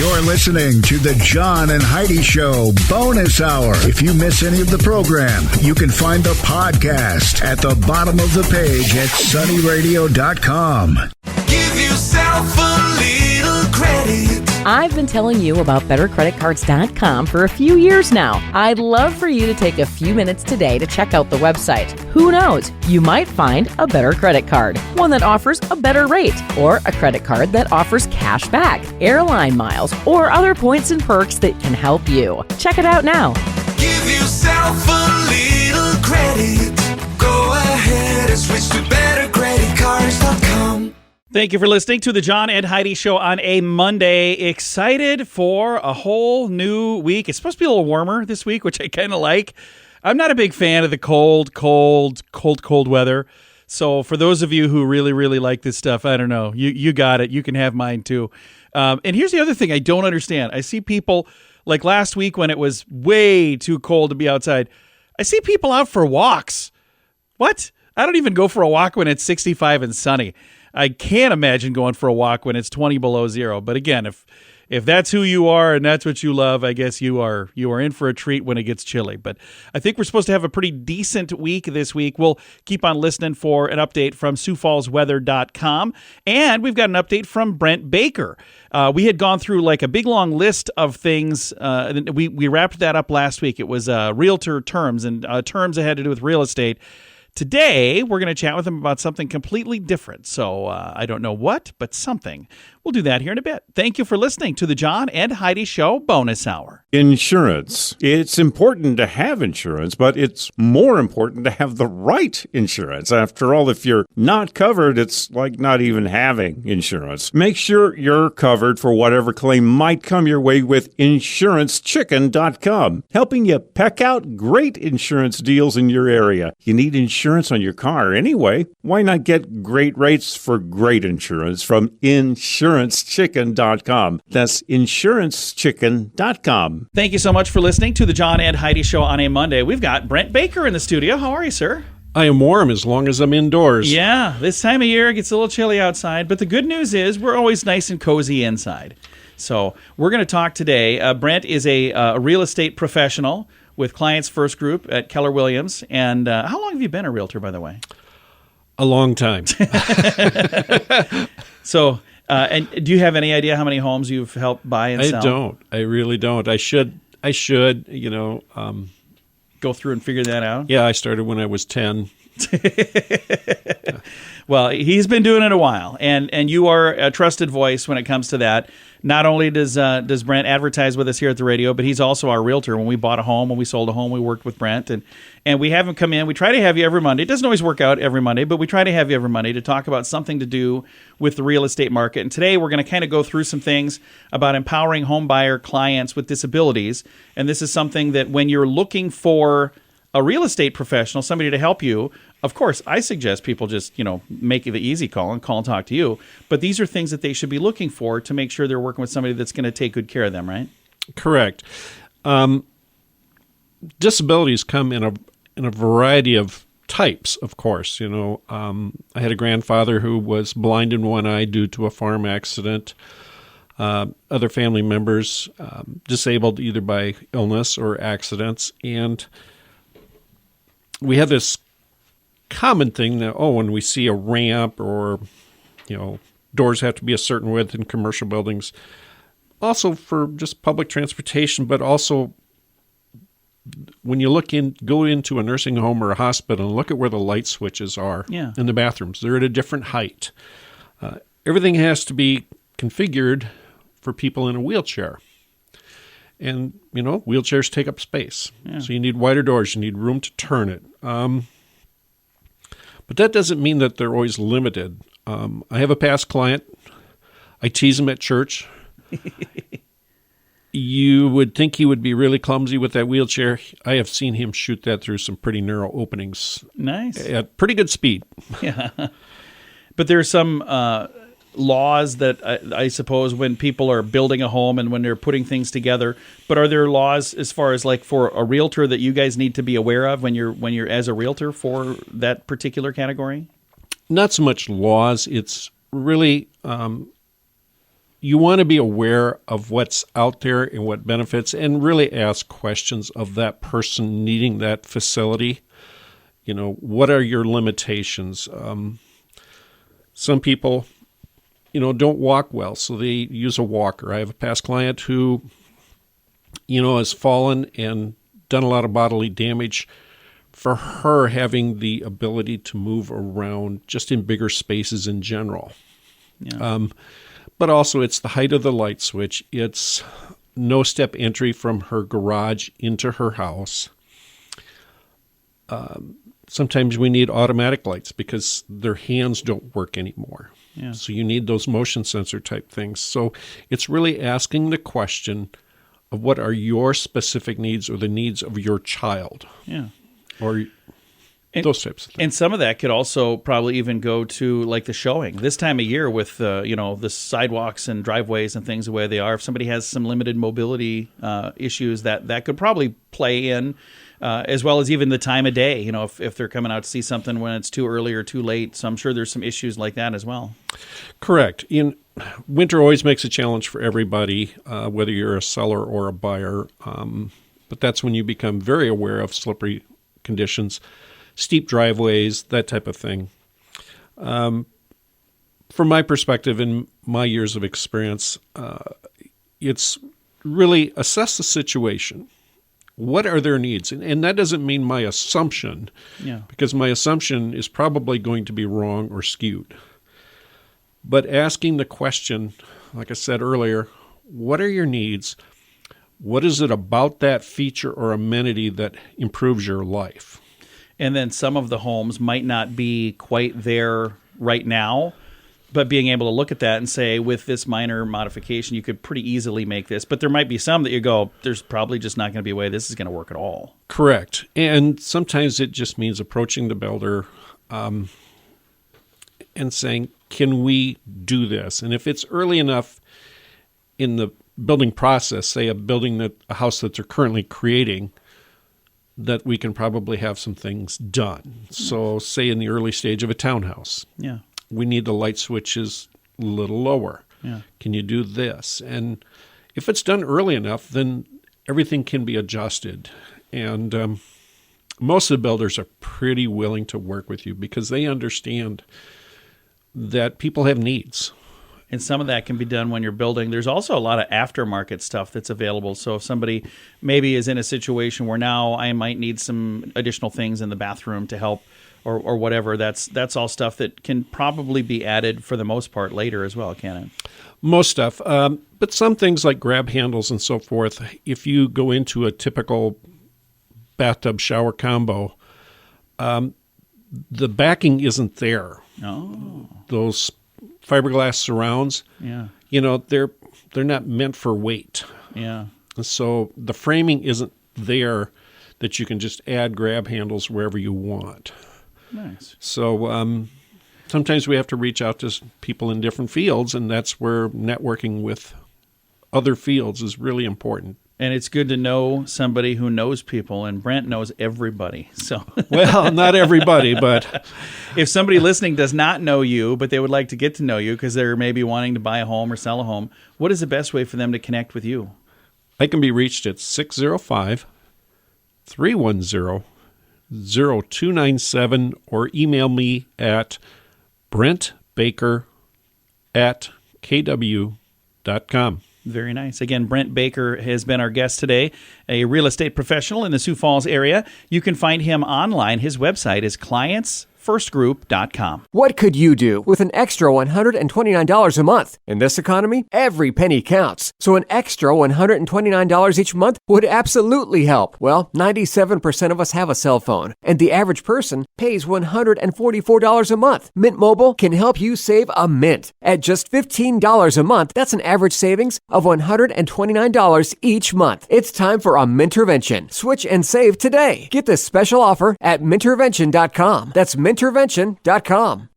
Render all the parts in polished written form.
You're listening to the John and Heidi Show Bonus Hour. If you miss any of the program, you can find the podcast at the bottom of the page at sunnyradio.com. Give yourself a little credit. I've been telling you about BetterCreditCards.com for a few years now. I'd love for you to take a few minutes today to check out the website. Who knows? You might find a better credit card, one that offers a better rate, or a credit card that offers cash back, airline miles, or other points and perks that can help you. Check it out now. Give yourself a little credit. Go ahead and switch to BetterCreditCards.com. Thank you for listening to the John and Heidi Show on a Monday. Excited for a whole new week. It's supposed to be a little warmer this week, which I kind of like. I'm not a big fan of the cold weather. So for those of you who really, really like this stuff, I don't know. You got it. You can have mine too. And here's the other thing I don't understand. I see people, like last week when it was way too cold to be outside, I see people out for walks. What? I don't even go for a walk when it's 65 and sunny. I can't imagine going for a walk when it's 20 below zero. But again, if that's who you are and that's what you love, I guess you are in for a treat when it gets chilly. But I think we're supposed to have a pretty decent week this week. We'll keep on listening for an update from SiouxFallsWeather.com. And we've got an update from Brent Baker. We had gone through like a big long list of things. We wrapped that up last week. It was realtor terms and terms that had to do with real estate. Today, we're going to chat with him about something completely different. So I don't know what, but something. We'll do that here in a bit. Thank you for listening to the John and Heidi Show Bonus Hour. Insurance. It's important to have insurance, but it's more important to have the right insurance. After all, if you're not covered, it's like not even having insurance. Make sure you're covered for whatever claim might come your way with InsuranceChicken.com, helping you peck out great insurance deals in your area. You need insurance on your car anyway. Why not get great rates for great insurance from InsuranceChicken.com? That's InsuranceChicken.com. Thank you so much for listening to the John and Heidi Show on a Monday. We've got Brent Baker in the studio. How are you, sir? I am warm as long as I'm indoors. Yeah, this time of year it gets a little chilly outside, but the good news is we're always nice and cozy inside. So we're going to talk today. Brent is a real estate professional with Clients First Group at Keller Williams. And how long have you been a realtor, by the way? A long time. So, and do you have any idea how many homes you've helped buy and sell? I don't. I really don't. I should, go through and figure that out? Yeah, I started when I was 10. Well, he's been doing it a while, and you are a trusted voice when it comes to that. Not only does Brent advertise with us here at the radio, but he's also our realtor. When we bought a home, when we sold a home, we worked with Brent, and we have him come in. We try to have you every Monday. It doesn't always work out every Monday, but we try to have you every Monday to talk about something to do with the real estate market. And today we're going to kind of go through some things about empowering home buyer clients with disabilities. And this is something that when you're looking for a real estate professional, somebody to help you, of course, I suggest people just, make the easy call and talk to you. But these are things that they should be looking for to make sure they're working with somebody that's going to take good care of them, right? Correct. Disabilities come in a variety of types, of course. I had a grandfather who was blind in one eye due to a farm accident. Other family members disabled either by illness or accidents. And we have this common thing that, when we see a ramp or, doors have to be a certain width in commercial buildings, also for just public transportation, but also when you go into a nursing home or a hospital and look at where the light switches are in the bathrooms, they're at a different height. Everything has to be configured for people in a wheelchair. And, wheelchairs take up space. Yeah. So you need wider doors. You need room to turn it. But that doesn't mean that they're always limited. I have a past client. I tease him at church. You would think he would be really clumsy with that wheelchair. I have seen him shoot that through some pretty narrow openings. Nice. At pretty good speed. Yeah. But there's some laws that I suppose when people are building a home and when they're putting things together, but are there laws as far as like for a realtor that you guys need to be aware of when you're as a realtor for that particular category? Not so much laws. It's really you want to be aware of what's out there and what benefits, and really ask questions of that person needing that facility. What are your limitations? Some people, don't walk well, so they use a walker. I have a past client who, has fallen and done a lot of bodily damage. For her, having the ability to move around just in bigger spaces in general. Yeah. But also, it's the height of the light switch. It's no-step entry from her garage into her house. Sometimes we need automatic lights because their hands don't work anymore. Yeah. So you need those motion sensor type things. So it's really asking the question of what are your specific needs or the needs of your child. Yeah. Or those types of things. And some of that could also probably even go to like the showing. This time of year with, the sidewalks and driveways and things the way they are, if somebody has some limited mobility issues, that could probably play in, as well as even the time of day, if they're coming out to see something when it's too early or too late. So I'm sure there's some issues like that as well. Correct. Winter always makes a challenge for everybody, whether you're a seller or a buyer. But that's when you become very aware of slippery conditions, steep driveways, that type of thing. From my perspective and my years of experience, it's really assess the situation. What are their needs? And that doesn't mean my assumption, because my assumption is probably going to be wrong or skewed. But asking the question, like I said earlier, what are your needs? What is it about that feature or amenity that improves your life? And then some of the homes might not be quite there right now, but being able to look at that and say, with this minor modification, you could pretty easily make this. But there might be some that you go, there's probably just not going to be a way this is going to work at all. Correct. And sometimes it just means approaching the builder and saying, can we do this? And if it's early enough in the building process, say a house that they're currently creating, that we can probably have some things done. So say in the early stage of a townhouse, we need the light switches a little lower. Yeah. Can you do this? And if it's done early enough, then everything can be adjusted. And most of the builders are pretty willing to work with you because they understand that people have needs. And some of that can be done when you're building. There's also a lot of aftermarket stuff that's available. So if somebody maybe is in a situation where now I might need some additional things in the bathroom to help or whatever, that's all stuff that can probably be added for the most part later as well, can it? Most stuff. But some things like grab handles and so forth, if you go into a typical bathtub shower combo, the backing isn't there. Oh. Those fiberglass surrounds, they're not meant for weight. Yeah. And so the framing isn't there that you can just add grab handles wherever you want. Nice. So sometimes we have to reach out to people in different fields, and that's where networking with other fields is really important. And it's good to know somebody who knows people, and Brent knows everybody. So, well, not everybody, but if somebody listening does not know you, but they would like to get to know you because they're maybe wanting to buy a home or sell a home, what is the best way for them to connect with you? I can be reached at 605-310-0297 or email me at brentbaker@kw.com. Very nice. Again, Brent Baker has been our guest today, a real estate professional in the Sioux Falls area. You can find him online. His website is clientsfirstgroup.com. What could you do with an extra $129 a month? In this economy, every penny counts. So an extra $129 each month would absolutely help. Well, 97% of us have a cell phone, and the average person pays $144 a month. Mint Mobile can help you save a mint. At just $15 a month, that's an average savings of $129 each month. It's time for a Mintervention. Switch and save today. Get this special offer at Mintervention.com. That's Mintervention.com.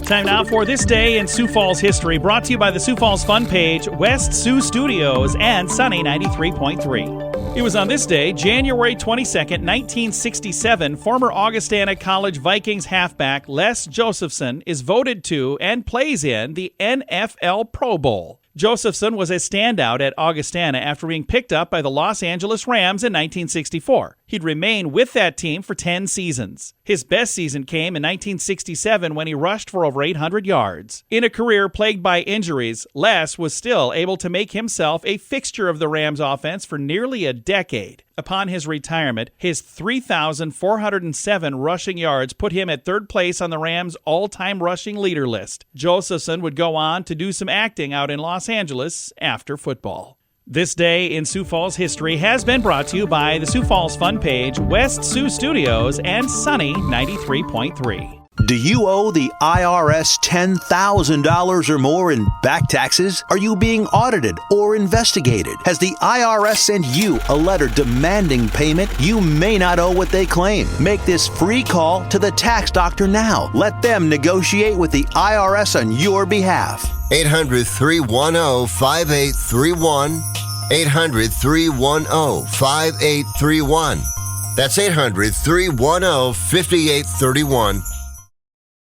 Time now for This Day in Sioux Falls History, brought to you by the Sioux Falls Fun page, West Sioux Studios, and Sunny 93.3. It was on this day, January 22nd, 1967, former Augustana College Vikings halfback Les Josephson is voted to and plays in the NFL Pro Bowl. Josephson was a standout at Augustana after being picked up by the Los Angeles Rams in 1964. He'd remain with that team for 10 seasons. His best season came in 1967 when he rushed for over 800 yards. In a career plagued by injuries, Les was still able to make himself a fixture of the Rams offense for nearly a decade. Upon his retirement, his 3,407 rushing yards put him at third place on the Rams' all-time rushing leader list. Josephson would go on to do some acting out in Los Angeles after football. This day in Sioux Falls history has been brought to you by the Sioux Falls Fun Page, West Sioux Studios, and Sunny 93.3. Do you owe the IRS $10,000 or more in back taxes? Are you being audited or investigated? Has the IRS sent you a letter demanding payment? You may not owe what they claim. Make this free call to the tax doctor now. Let them negotiate with the IRS on your behalf. 800-310-5831. 800-310-5831. That's 800-310-5831.